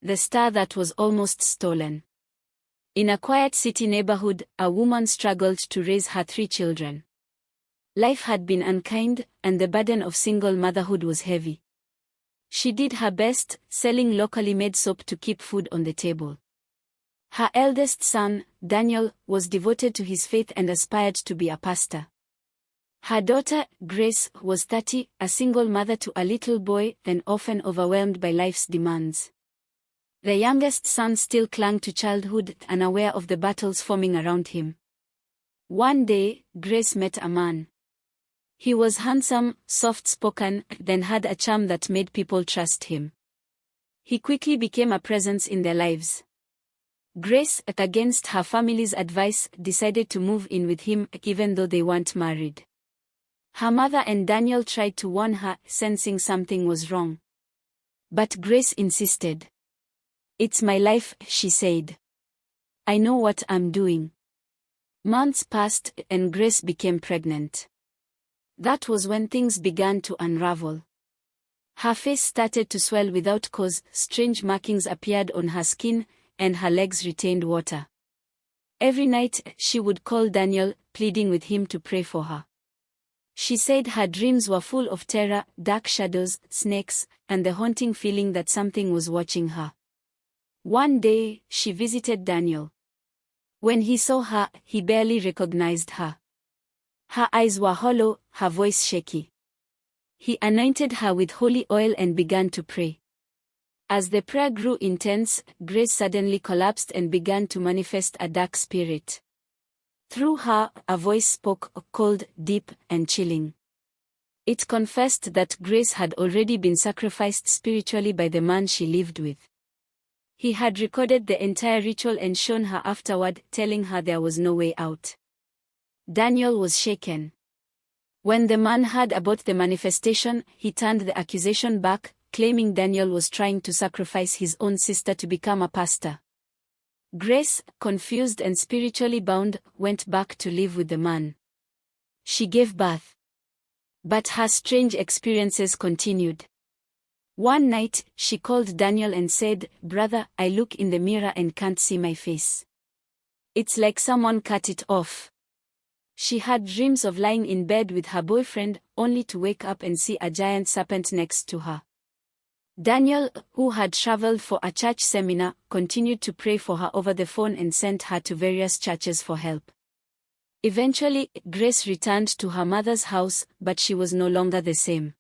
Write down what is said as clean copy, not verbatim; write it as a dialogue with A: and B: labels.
A: the star that was almost stolen. In a quiet city neighborhood, a woman struggled to raise her 3 children. Life had been unkind, and the burden of single motherhood was heavy. She did her best, selling locally made soap to keep food on the table. Her eldest son, Daniel, was devoted to his faith and aspired to be a pastor. Her daughter, Grace, was 30, a single mother to a little boy and often overwhelmed by life's demands. The youngest son still clung to childhood, unaware of the battles forming around him. One day, Grace met a man. He was handsome, soft-spoken, then had a charm that made people trust him. He quickly became a presence in their lives. Grace, against her family's advice, decided to move in with him even though they weren't married. Her mother and Daniel tried to warn her, sensing something was wrong. But Grace insisted. "It's my life," she said. "I know what I'm doing." Months passed, and Grace became pregnant. That was when things began to unravel. Her face started to swell without cause, strange markings appeared on her skin, and her legs retained water. Every night, she would call Daniel, pleading with him to pray for her. She said her dreams were full of terror, dark shadows, snakes, and the haunting feeling that something was watching her. One day, she visited Daniel. When he saw her, he barely recognized her. Her eyes were hollow, her voice shaky. He anointed her with holy oil and began to pray. As the prayer grew intense, Grace suddenly collapsed and began to manifest a dark spirit. Through her, a voice spoke, cold, deep, and chilling. It confessed that Grace had already been sacrificed spiritually by the man she lived with. He had recorded the entire ritual and shown her afterward, telling her there was no way out. Daniel was shaken. When the man heard about the manifestation, he turned the accusation back, claiming Daniel was trying to sacrifice his own sister to become a pastor. Grace, confused and spiritually bound, went back to live with the man. She gave birth. But her strange experiences continued. One night, she called Daniel and said, "Brother, I look in the mirror and can't see my face. It's like someone cut it off." She had dreams of lying in bed with her boyfriend, only to wake up and see a giant serpent next to her. Daniel, who had traveled for a church seminar, continued to pray for her over the phone and sent her to various churches for help. Eventually, Grace returned to her mother's house, but she was no longer the same.